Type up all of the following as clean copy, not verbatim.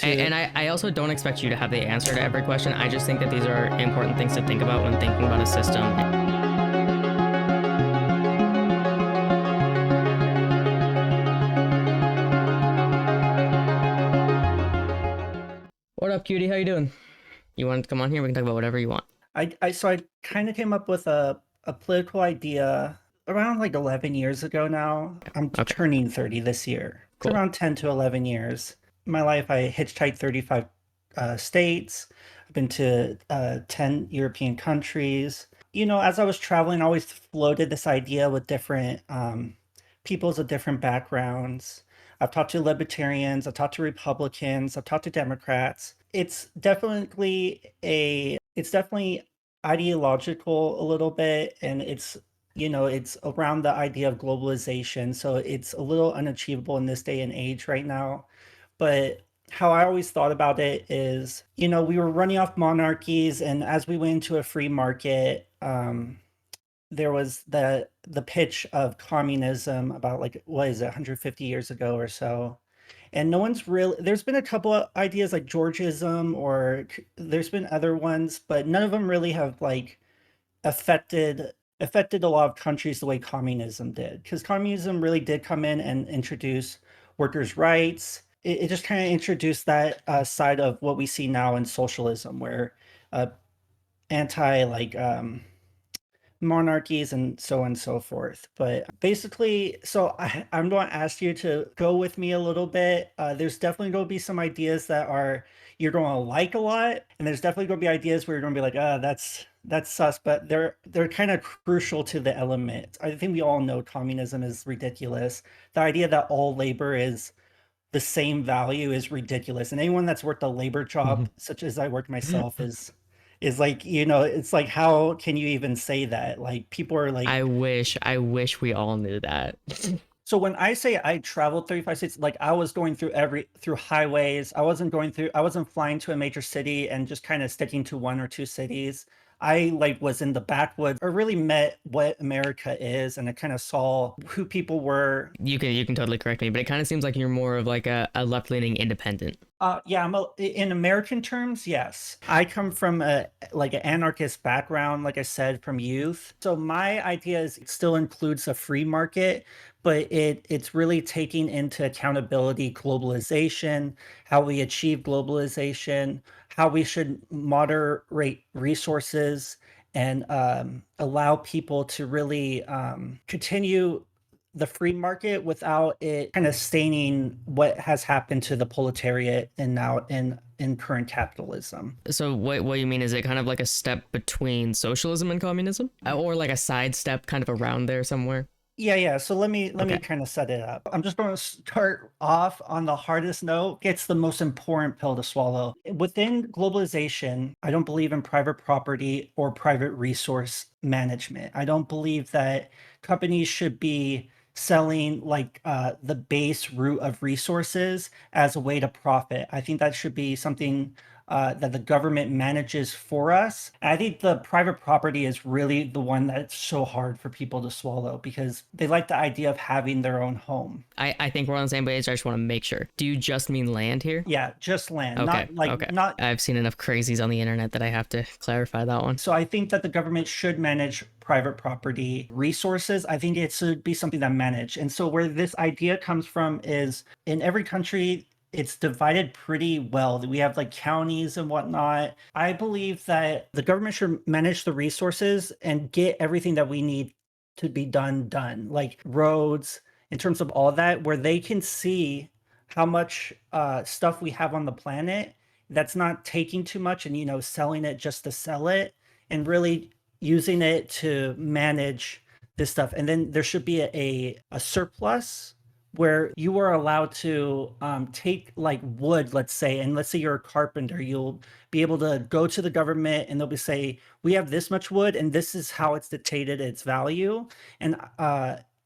And I also don't expect you to have the answer to every question. I just think that these are important things to think about when thinking about a system. What up, cutie? How you doing? You want to come on here? We can talk about whatever you want. I kind of came up with a political idea around like 11 years ago now. I'm Okay, turning 30 this year. It's cool. around 10 to 11 years. In my life, I hitchhiked 35 states. I've been to 10 European countries. You know, as I was traveling, I always floated this idea with different peoples of different backgrounds. I've talked to libertarians, I've talked to Republicans, I've talked to Democrats. It's definitely ideological a little bit, and it's around the idea of globalization. So it's a little unachievable in this day and age right now. But how I always thought about it is, we were running off monarchies, and as we went into a free market, there was the pitch of communism about, like, what is it, 150 years ago or so. And no one's really there's been a couple of ideas like Georgism, or there's been other ones, but none of them really have like affected a lot of countries the way communism did. Because communism really did come in and introduce workers' rights. It just kind of introduced that side of what we see now in socialism, where uh, anti like monarchies and so on and so forth. But basically, I'm going to ask you to go with me a little bit. There's definitely going to be some ideas that are you're going to like a lot, and there's definitely going to be ideas where you're going to be like, that's sus. But they're kind of crucial to the element. I think we all know communism is ridiculous. The idea that all labor is the same value is ridiculous, and anyone that's worked a labor job, such as I worked myself, is like, it's like, how can you even say that? Like, people are like, I wish we all knew that. so when I say I traveled 35 states, like, I was going through highways. I wasn't flying to a major city and just kind of sticking to one or two cities. I like was in the backwoods, or really met what America is, and I kind of saw who people were. You can totally correct me, but it kind of seems like you're more of like a left leaning independent. Yeah, in American terms, yes. I come from an anarchist background, like I said, from youth. So my idea is it still includes a free market, but it's really taking into accountability globalization, how we achieve globalization, how we should moderate resources, and allow people to really continue the free market without it kind of staining what has happened to the proletariat and now in current capitalism. So what you mean is it kind of like a step between socialism and communism, or like a side step kind of around there somewhere? Yeah. So let me Okay. kind of set it up. I'm just going to start off on the hardest note. It's the most important pill to swallow. Within globalization, I don't believe in private property or private resource management. I don't believe that companies should be selling like the base root of resources as a way to profit. I think that should be something that the government manages for us. And I think the private property is really the one that's so hard for people to swallow, because they like the idea of having their own home. I think we're on the same page. I just want to make sure. Do you just mean land here? Yeah, just land, Okay, not like okay. not. I've seen enough crazies on the internet that I have to clarify that one. So I think that the government should manage private property resources. I think it should be something that manage. And so where this idea comes from is in every country, it's divided pretty well. We have like counties and whatnot. I believe that the government should manage the resources and get everything that we need to be done, like roads, in terms of all that, where they can see how much stuff we have on the planet that's not taking too much, and selling it just to sell it, and really using it to manage this stuff. And then there should be a surplus where you are allowed to take like wood, let's say, and let's say you're a carpenter, you'll be able to go to the government and they'll be say, we have this much wood and this is how it's dictated its value. And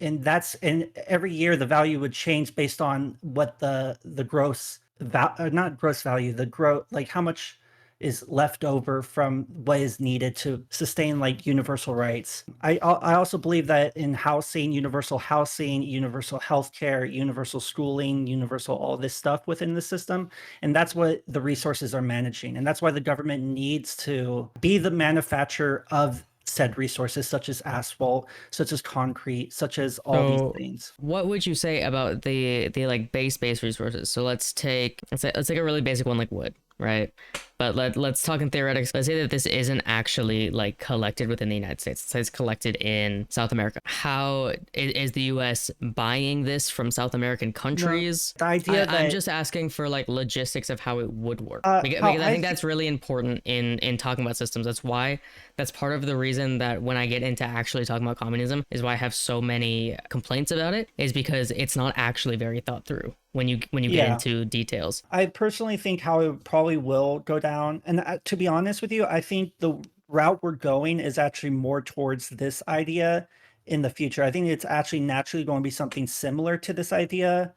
every year the value would change based on what the gross not gross value, the growth, like how much is left over from what is needed to sustain like universal rights. I also believe that in housing, universal healthcare, universal schooling, universal all this stuff within the system, and that's what the resources are managing, and that's why the government needs to be the manufacturer of said resources such as asphalt, such as concrete, such as all these So, things. what would you say about the like base resources? So let's take a really basic one like wood, right? But let's talk in theoretics. Let's say that this isn't actually like collected within the United States. Let's say it's collected in South America. How is the U.S. buying this from South American No, countries? the idea I'm that just asking for like logistics of how it would work how because I I think think that's really important in talking about systems. That's part of the reason that when I get into actually talking about communism is why I have so many complaints about it is because it's not actually very thought through when you get yeah. into details. I personally think how it probably will go down, and to be honest with you, I think the route we're going is actually more towards this idea in the future. I think it's actually naturally going to be something similar to this idea,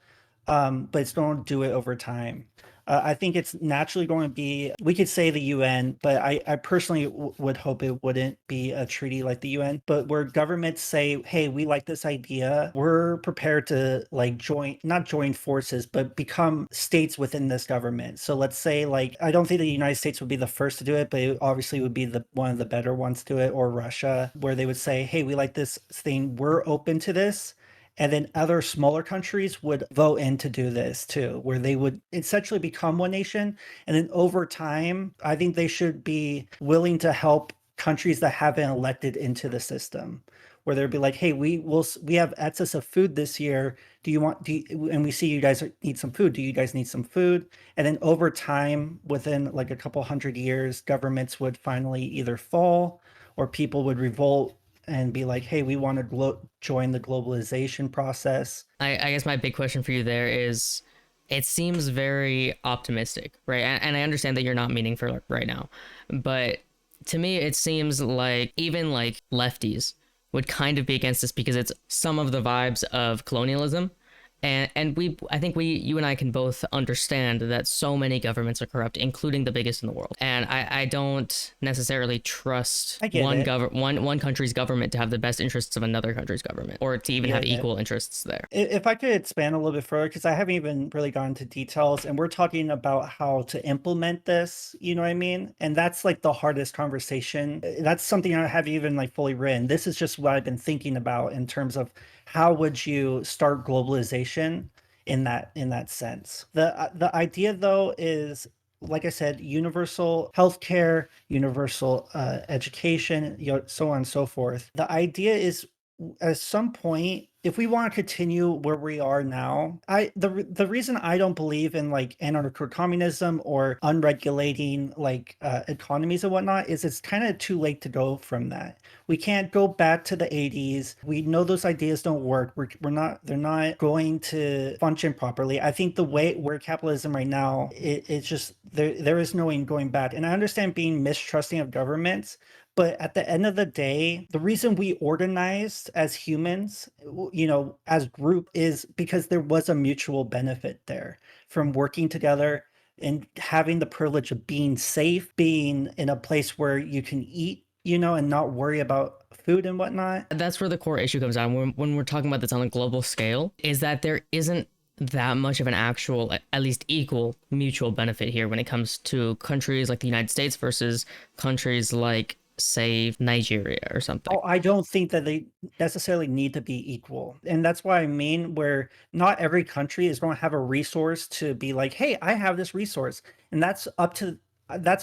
but it's going to do it over time. I think it's naturally going to be, we could say the UN, but I personally would hope it wouldn't be a treaty like the UN, but where governments say, hey, we like this idea. We're prepared to like not join forces, but become states within this government. So let's say, like, I don't think the United States would be the first to do it, but it obviously would be one of the better ones to it, or Russia, where they would say, hey, we like this thing. We're open to this, and then other smaller countries would vote in to do this too, where they would essentially become one nation. And then over time, I think they should be willing to help countries that haven't elected into the system, where they'd be like, hey, we have excess of food this year. And we see you guys need some food. Do you guys need some food? And then over time, within like a couple hundred years, governments would finally either fall or people would revolt and be like, hey, we want to join the globalization process. I guess my big question for you there is it seems very optimistic, right? And I understand that you're not meaning for like right now, but to me it seems like even like lefties would kind of be against this because it's some of the vibes of colonialism. And I think you and I can both understand that so many governments are corrupt, including the biggest in the world. And I don't necessarily trust I get it. one country's government to have the best interests of another country's government or to even have Get it. equal interests there. If I could expand a little bit further, because I haven't even really gone into details, and we're talking about how to implement this, you know what I mean? And that's like the hardest conversation. That's something I haven't even like fully written. This is just what I've been thinking about in terms of how would you start globalization in that sense. The idea though is, like I said, universal healthcare, universal education, so on and so forth. The idea is at some point, if we want to continue where we are now, the reason I don't believe in like anarcho communism or unregulating like economies and whatnot is it's kind of too late to go from that. We can't go back to the 80s. We know those ideas don't work. We're not, they're not going to function properly. I think the way we're capitalism right now, it's just there is no way going back. And I understand being mistrusting of governments, but at the end of the day, the reason we organized as humans, as group, is because there was a mutual benefit there from working together and having the privilege of being safe, being in a place where you can eat, and not worry about food and whatnot. That's where the core issue comes down when we're talking about this on a global scale, is that there isn't that much of an actual, at least equal, mutual benefit here when it comes to countries like the United States versus countries like, say, Nigeria or something. Oh, I don't think that they necessarily need to be equal. And that's why I mean where not every country is going to have a resource to be like, hey, I have this resource. And that's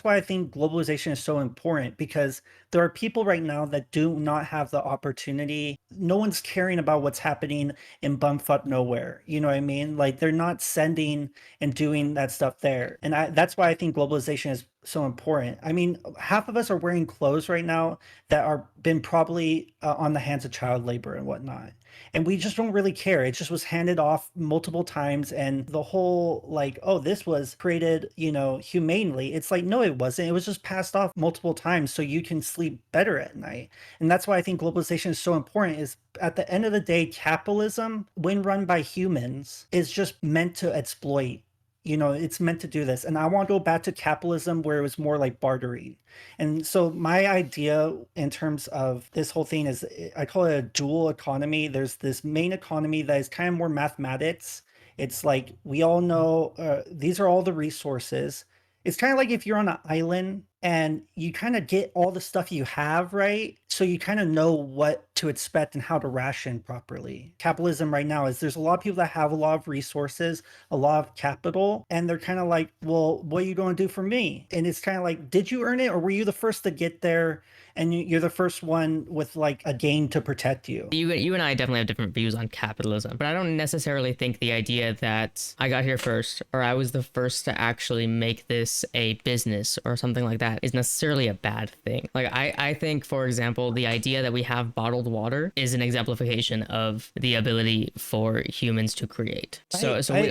why I think globalization is so important, because there are people right now that do not have the opportunity. No one's caring about what's happening in bumfuck nowhere. You know what I mean? Like they're not sending and doing that stuff there. And that's why I think globalization is so important. I mean, half of us are wearing clothes right now that are been probably on the hands of child labor and whatnot. And we just don't really care. It just was handed off multiple times. And the whole like, oh, this was created, humanely. It's like, no, it wasn't. It was just passed off multiple times so you can sleep better at night. And that's why I think globalization is so important, is at the end of the day, capitalism, when run by humans, is just meant to exploit it's meant to do this. And I want to go back to capitalism where it was more like bartering. And so my idea in terms of this whole thing is I call it a dual economy. There's this main economy that is kind of more mathematics. It's like we all know these are all the resources. It's kind of like if you're on an island and you kind of get all the stuff you have, right? So you kind of know what to expect and how to ration properly. Capitalism right now is there's a lot of people that have a lot of resources, a lot of capital, and they're kind of like, well, what are you going to do for me? And it's kind of like, did you earn it or were you the first to get there? And you're the first one with like a game to protect you. You and I definitely have different views on capitalism, but I don't necessarily think the idea that I got here first or I was the first to actually make this a business or something like that is necessarily a bad thing. Like I think, for example, the idea that we have bottled water is an exemplification of the ability for humans to create.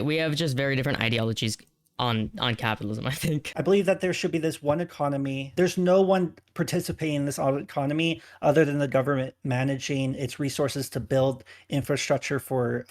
We have just very different ideologies on capitalism, I think. I believe that there should be this one economy. There's no one participating in this economy other than the government managing its resources to build infrastructure for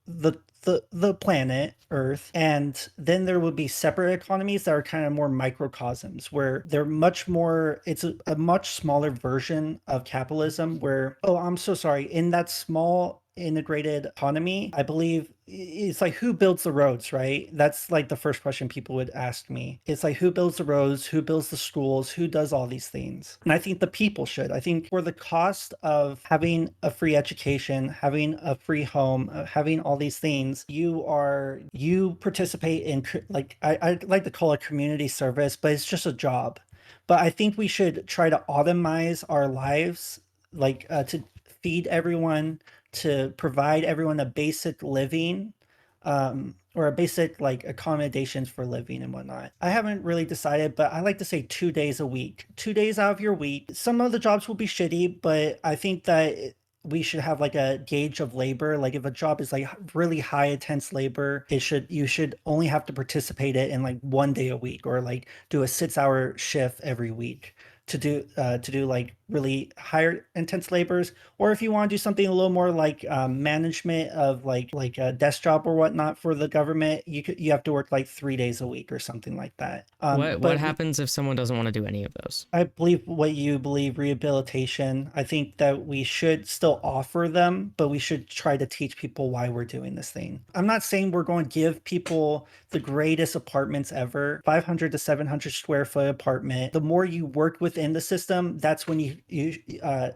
the planet Earth. And then there would be separate economies that are kind of more microcosms where they're much more, it's a much smaller version of capitalism where, oh, I'm so sorry, in that small integrated economy, I believe it's like who builds the roads, right? That's like the first question people would ask me. It's like who builds the roads, who builds the schools, who does all these things? And I think the people should. I think for the cost of having a free education, having a free home, having all these things, you participate in like I like to call it community service, but it's just a job. But I think we should try to automize our lives, like to feed everyone, to provide everyone a basic living, or a basic like accommodations for living and whatnot. I haven't really decided, but I like to say 2 days a week, 2 days out of your week. Some of the jobs will be shitty, but I think that we should have like a gauge of labor. Like if a job is like really high intense labor, you should only have to participate in like 1 day a week or like do a 6 hour shift every week to do like really higher intense labors. Or if you want to do something a little more like management of like a desk job or whatnot for the government, you have to work like 3 days a week or something like that. What happens if someone doesn't want to do any of those? I believe what you believe, rehabilitation. I think that we should still offer them, but we should try to teach people why we're doing this thing. I'm not saying we're going to give people the greatest apartments ever, 500 to 700 square foot apartment. The more you work within the system, that's when you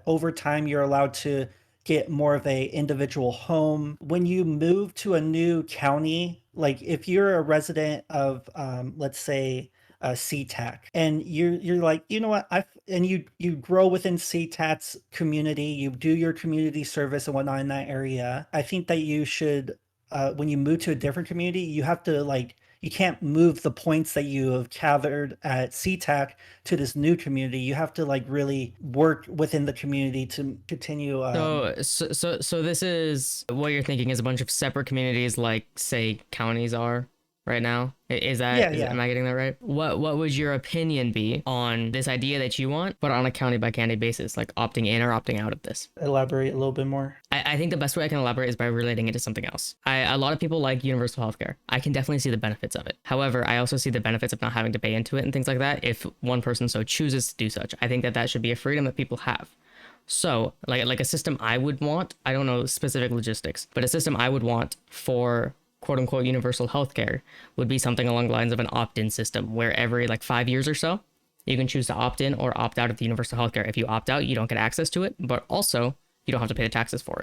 over time, you're allowed to get more of a individual home. When you move to a new county, like if you're a resident of, let's say, SeaTac, and you're like, you know what, and you grow within SeaTac's community, you do your community service and whatnot in that area. I think that you should, when you move to a different community, you have to like, you can't move the points that you have gathered at SeaTac to this new community. You have to like really work within the community to continue. So this is what you're thinking is a bunch of separate communities, like say counties are right now. Am I getting that right? What would your opinion be on this idea that you want, but on a county by county basis, like opting in or opting out of this? Elaborate a little bit more. I think the best way I can elaborate is by relating it to something else. A lot of people like universal healthcare. I can definitely see the benefits of it. However, I also see the benefits of not having to pay into it and things like that if one person so chooses to do such. I think that should be a freedom that people have. So like a system I would want, I don't know specific logistics, but a system I would want for quote unquote universal healthcare would be something along the lines of an opt-in system where every like 5 years or so, you can choose to opt in or opt out of the universal healthcare. If you opt out, you don't get access to it, but also you don't have to pay the taxes for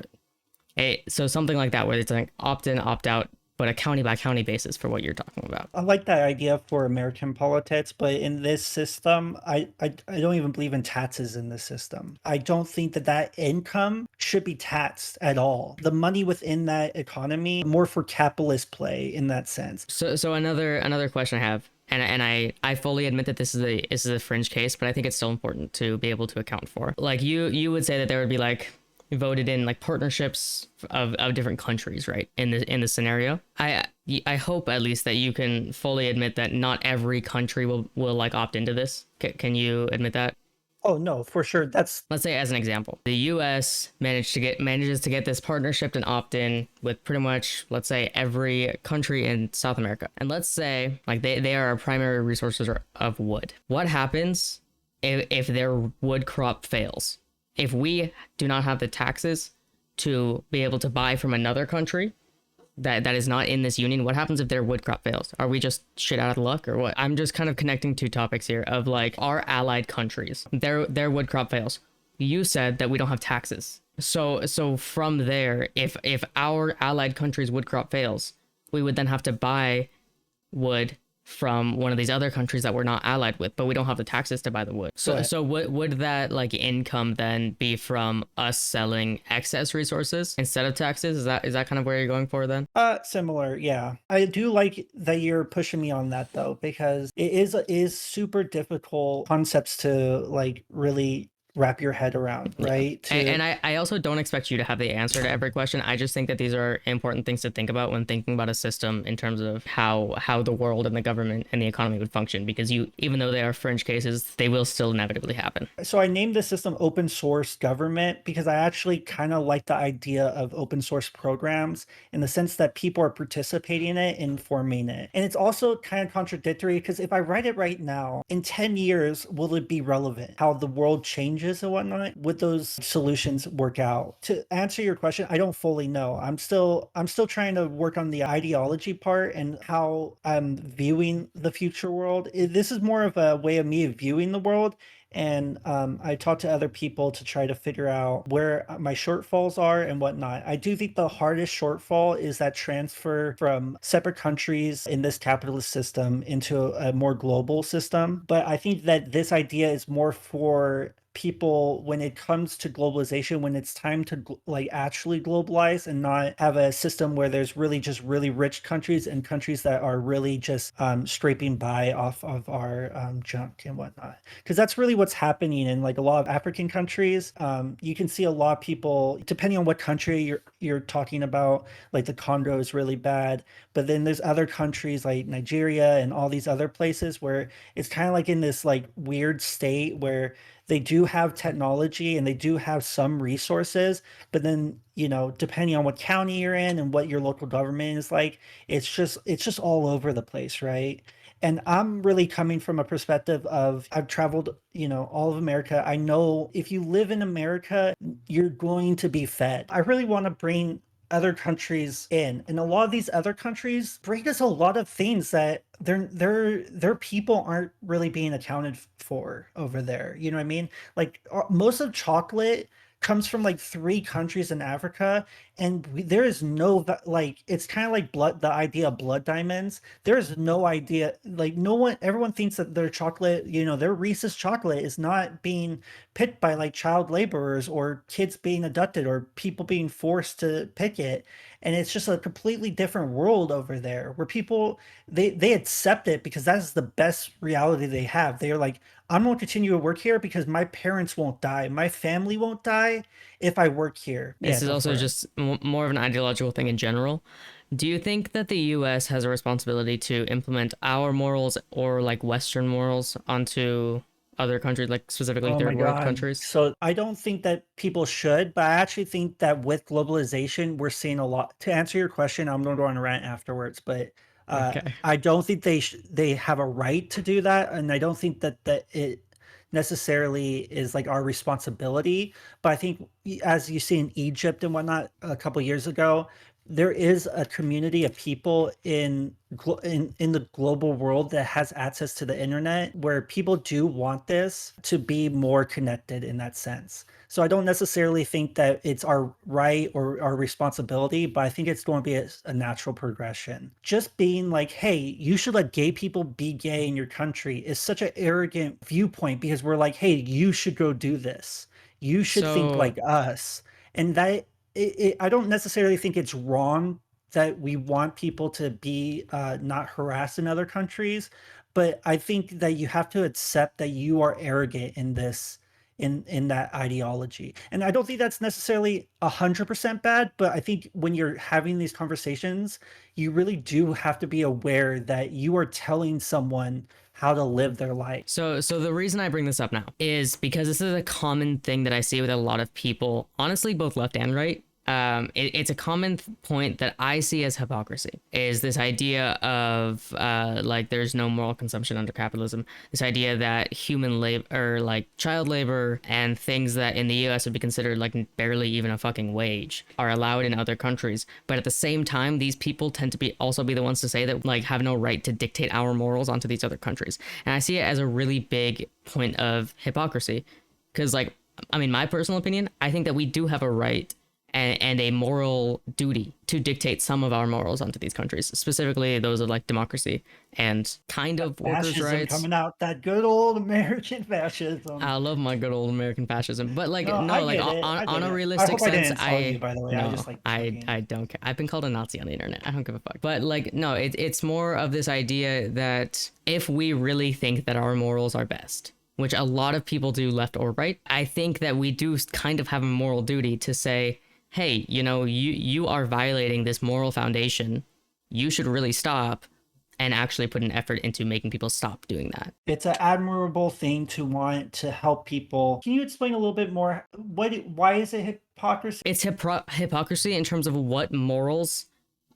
it. So something like that where it's like opt in, opt out, but a county by county basis for what you're talking about. I like that idea for American politics, but in this system, I don't even believe in taxes in this system. I don't think that income should be taxed at all. The money within that economy, more for capitalist play in that sense. So another question I have, and I fully admit that this is a fringe case, but I think it's still important to be able to account for. Like you would say that there would be like voted in like partnerships of different countries, right? In the scenario, I hope at least that you can fully admit that not every country will like opt into this. Can you admit that? Oh no, for sure. That's Let's say as an example, the US manages to get this partnership and opt-in with pretty much, let's say, every country in South America. And let's say like they are our primary resources of wood. What happens if their wood crop fails? If we do not have the taxes to be able to buy from another country that is not in this union, what happens if their wood crop fails? Are we just shit out of luck or what? I'm just kind of connecting two topics here of like our allied countries, their wood crop fails. You said that we don't have taxes. So from there, if our allied country's wood crop fails, we would then have to buy wood from one of these other countries that we're not allied with, but we don't have the taxes to buy the wood. So Right. so would that like income then be from us selling excess resources instead of taxes? Is that kind of where you're going for then? Similar, yeah. I do like that you're pushing me on that though, because it is super difficult concepts to like really wrap your head around, Yeah. right? And I also don't expect you to have the answer to every question. I just think that these are important things to think about when thinking about a system in terms of how the world and the government and the economy would function. Because you, even though they are fringe cases, they will still inevitably happen. So I named the system open source government because I actually kind of like the idea of open source programs in the sense that people are participating in it and forming it. And it's also kind of contradictory because if I write it right now, in 10 years, will it be relevant? How the world changes and whatnot? Would those solutions work out? To answer your question, I don't fully know. I'm still trying to work on the ideology part and how I'm viewing the future world. This is more of a way of me viewing the world, and I talk to other people to try to figure out where my shortfalls are and whatnot. I do think the hardest shortfall is that transfer from separate countries in this capitalist system into a more global system. But I think that this idea is more for people when it comes to globalization, when it's time to like actually globalize and not have a system where there's really just really rich countries and countries that are really just scraping by off of our junk and whatnot, because that's really what's happening in like a lot of African countries. You can see a lot of people, depending on what country you're talking about, like the Congo is really bad, but then there's other countries like Nigeria and all these other places where it's kind of like in this like weird state where they do have technology and they do have some resources, but then, depending on what county you're in and what your local government is like, it's just all over the place, right? And I'm really coming from a perspective of I've traveled, all of America. I know if you live in America, you're going to be fed. I really want to bring other countries in, and a lot of these other countries bring us a lot of things that their people aren't really being accounted for over there. You know what I mean? Like most of chocolate comes from like three countries in Africa, and there is no like it's kind of like blood. The idea of blood diamonds. There is no idea. Like no one, everyone thinks that their chocolate, their Reese's chocolate is not being picked by like child laborers or kids being abducted or people being forced to pick it. And it's just a completely different world over there where people they accept it because that is the best reality they have. They're like, I'm going to continue to work here because my parents won't die, my family won't die if I work here. Yeah, This is go also for it. just more of an ideological thing in general. Do you think that the US has a responsibility to implement our morals or like Western morals onto other countries, like specifically Oh my third world God. countries? So I don't think that people should, but I actually think that with globalization, we're seeing a lot. To answer your question, I'm going to go on a rant afterwards, but Okay. I don't think they have a right to do that, and I don't think that it necessarily is like our responsibility. But I think as you see in Egypt and whatnot a couple years ago, there is a community of people in the global world that has access to the internet where people do want this to be more connected in that sense. So I don't necessarily think that it's our right or our responsibility, but I think it's going to be a natural progression. Just being like, hey, you should let gay people be gay in your country is such an arrogant viewpoint because we're like, hey, you should go do this. You should think So like us. And I don't necessarily think it's wrong that we want people to be not harassed in other countries, but I think that you have to accept that you are arrogant in this in that ideology. And I don't think that's necessarily 100% bad, but I think when you're having these conversations, you really do have to be aware that you are telling someone how to live their life. So the reason I bring this up now is because this is a common thing that I see with a lot of people, honestly, both left and right. It's a common point that I see as hypocrisy is this idea of like there's no moral consumption under capitalism. This idea that human labor or like child labor and things that in the U.S. would be considered like barely even a fucking wage are allowed in other countries. But at the same time, these people tend to be also be the ones to say that like have no right to dictate our morals onto these other countries. And I see it as a really big point of hypocrisy because like I mean, my personal opinion, I think that we do have a right and a moral duty to dictate some of our morals onto these countries, specifically those of like democracy and kind of workers' Fascism rights. coming out, that good old American fascism. I love my good old American fascism, but like No, I no, like get it. I on get a it. I realistic hope I sense, didn't insult you, by the way. I no, just like joking. I don't care. I've been called a Nazi on the internet. I don't give a fuck. But like no, it's more of this idea that if we really think that our morals are best, which a lot of people do, left or right, I think that we do kind of have a moral duty to say, hey, you know, you are violating this moral foundation. You should really stop and actually put an effort into making people stop doing that. It's an admirable thing to want to help people. Can you explain a little bit more? Why is it hypocrisy? It's hypocrisy in terms of what morals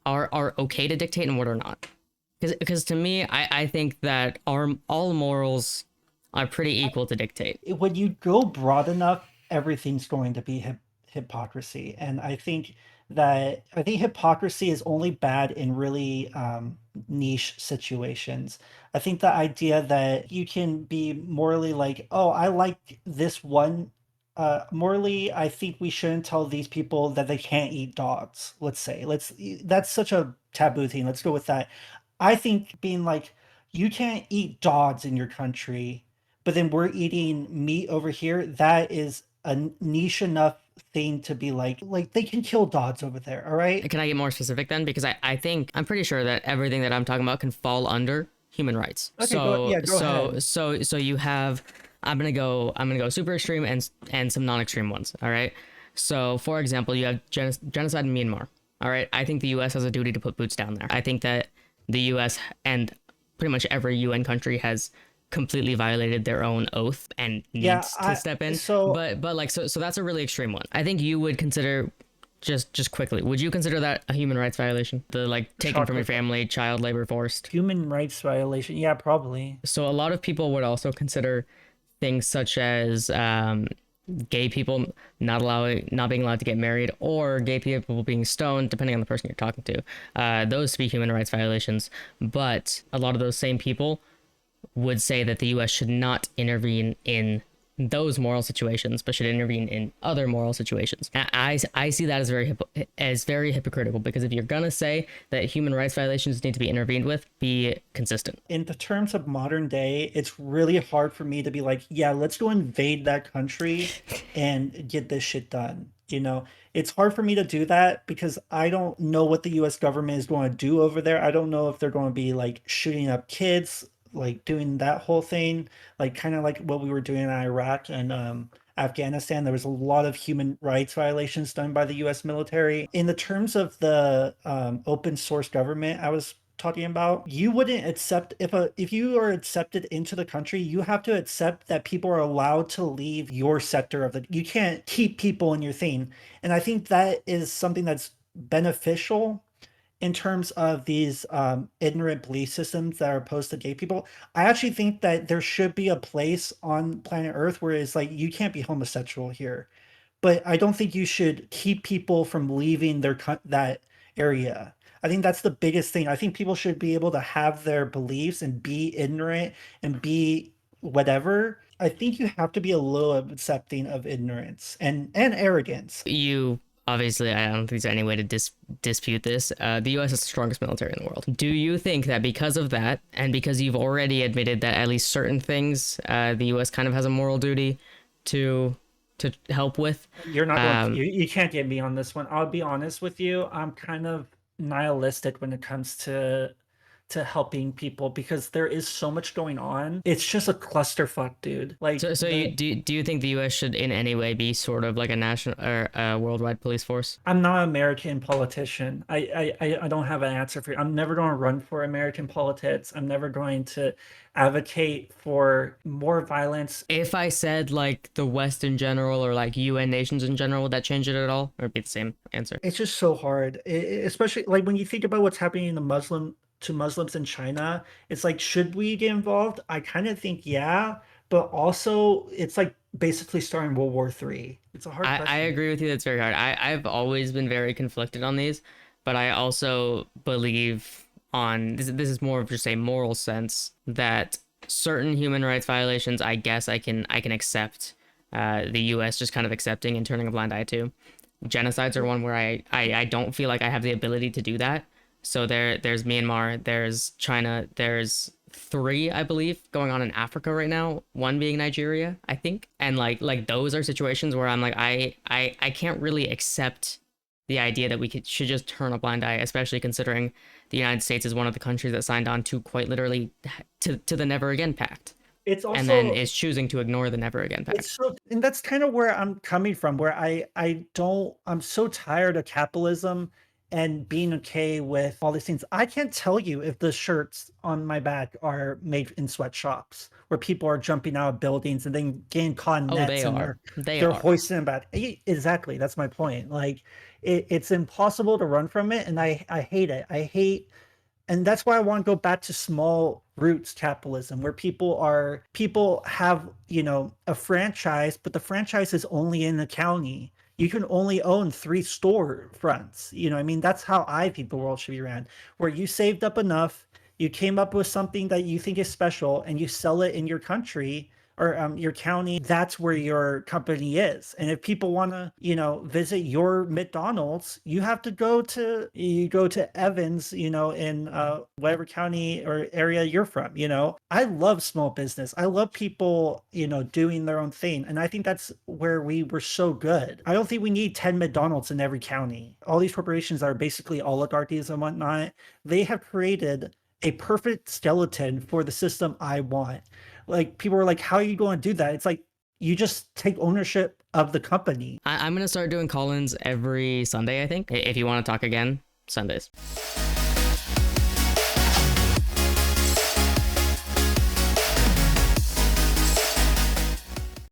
are okay to dictate and what are not. Because to me, I think that all morals are pretty equal to dictate. When you go broad enough, everything's going to be hypocrisy. And I think hypocrisy is only bad in really niche situations. I think the idea that you can be morally like, oh, I like this one. Morally, I think we shouldn't tell these people that they can't eat dogs. Let's say, that's such a taboo thing. Let's go with that. I think being like, you can't eat dogs in your country, but then we're eating meat over here, that is a niche enough thing to be like they can kill dogs over there, all right? Can I get more specific then? Because I think I'm pretty sure that everything that I'm talking about can fall under human rights. Okay, go ahead. So you have I'm gonna go super extreme and some non-extreme ones. All right. So for example, you have genocide in Myanmar. All right. I think the U.S. has a duty to put boots down there. I think that the U.S. and pretty much every UN country has completely violated their own oath and Yeah, needs to step in. so But like so that's a really extreme one. I think you would consider just quickly, would you consider that a human rights violation? The like taking from your family, child labor forced. human rights violation. Yeah, probably. So a lot of people would also consider things such as gay people not being allowed to get married, or gay people being stoned, depending on the person you're talking to. Those to be human rights violations. But a lot of those same people would say that the U.S. should not intervene in those moral situations, but should intervene in other moral situations. I see that as very hypocritical, because if you're gonna say that human rights violations need to be intervened with, be consistent. In the terms of modern day, it's really hard for me to be like, yeah, let's go invade that country and get this shit done. You know, it's hard for me to do that because I don't know what the US government is going to do over there. I don't know if they're going to be like shooting up kids, like doing that whole thing, like kind of like what we were doing in Iraq and Afghanistan. There was a lot of human rights violations done by the US military. In the terms of the open source government I was talking about, you wouldn't accept if you are accepted into the country, you have to accept that people are allowed to leave your sector of the, you can't keep people in your thing. And I think that is something that's beneficial in terms of these ignorant belief systems that are opposed to gay people. I actually think that there should be a place on planet Earth where it's like, you can't be homosexual here, but I don't think you should keep people from leaving that area. I think that's the biggest thing. I think people should be able to have their beliefs and be ignorant and be whatever. I think you have to be a little accepting of ignorance and arrogance. You obviously, I don't think there's any way to dispute this. The U.S. is the strongest military in the world. Do you think that because of that, and because you've already admitted that at least certain things, the U.S. kind of has a moral duty to help with? You're not going you can't get me on this one. I'll be honest with you. I'm kind of nihilistic when it comes to to helping people because there is so much going on. It's just a clusterfuck, dude. Like So do you think the U.S. should in any way be sort of like a national or a worldwide police force? I'm not an American politician. I don't have an answer for you. I'm never going to run for American politics. I'm never going to advocate for more violence. If I said like the West in general or like UN nations in general, would that change it at all? Or it'd be the same answer? It's just so hard, especially like when you think about what's happening in the Muslim to Muslims in China. It's like, should we get involved? I kind of think yeah, but also it's like basically starting World War III. It's a hard I question. agree with you. That's very hard. I've always been very conflicted on these, but I also believe on this is more of just a moral sense that certain human rights violations, I guess I can accept the US just kind of accepting and turning a blind eye to. Genocides are one where I don't feel like I have the ability to do that. So there's Myanmar, there's China, there's three, I believe, going on in Africa right now, one being Nigeria, I think. And like those are situations where I'm like I can't really accept the idea that should just turn a blind eye, especially considering the United States is one of the countries that signed on to quite literally to the Never Again Pact, It's and then also is choosing to ignore the Never Again it's Pact. so, and that's kind of where I'm coming from, where I'm so tired of capitalism and being okay with all these things. I can't tell you if the shirts on my back are made in sweatshops where people are jumping out of buildings and then getting caught in Oh, they nets and are. They they're are. hoisting them back. Exactly, that's my point. Like it's impossible to run from it, and I hate it. I hate and that's why I want to go back to small roots capitalism where people have, a franchise, but the franchise is only in the county. You can only own 3 store fronts. I mean, that's how I think the world should be ran, where you saved up enough, you came up with something that you think is special, and you sell it in your country or your county. That's where your company is. And if people want to, visit your McDonald's, you go to Evans, in whatever county or area you're from. I love small business. I love people, doing their own thing. And I think that's where we were so good. I don't think we need 10 McDonald's in every county. All these corporations are basically oligarchies and whatnot. They have created a perfect skeleton for the system I want. Like people were like, how are you going to do that? It's like you just take ownership of the company. I'm gonna start doing call-ins every Sunday, I think. If you want to talk again, Sundays.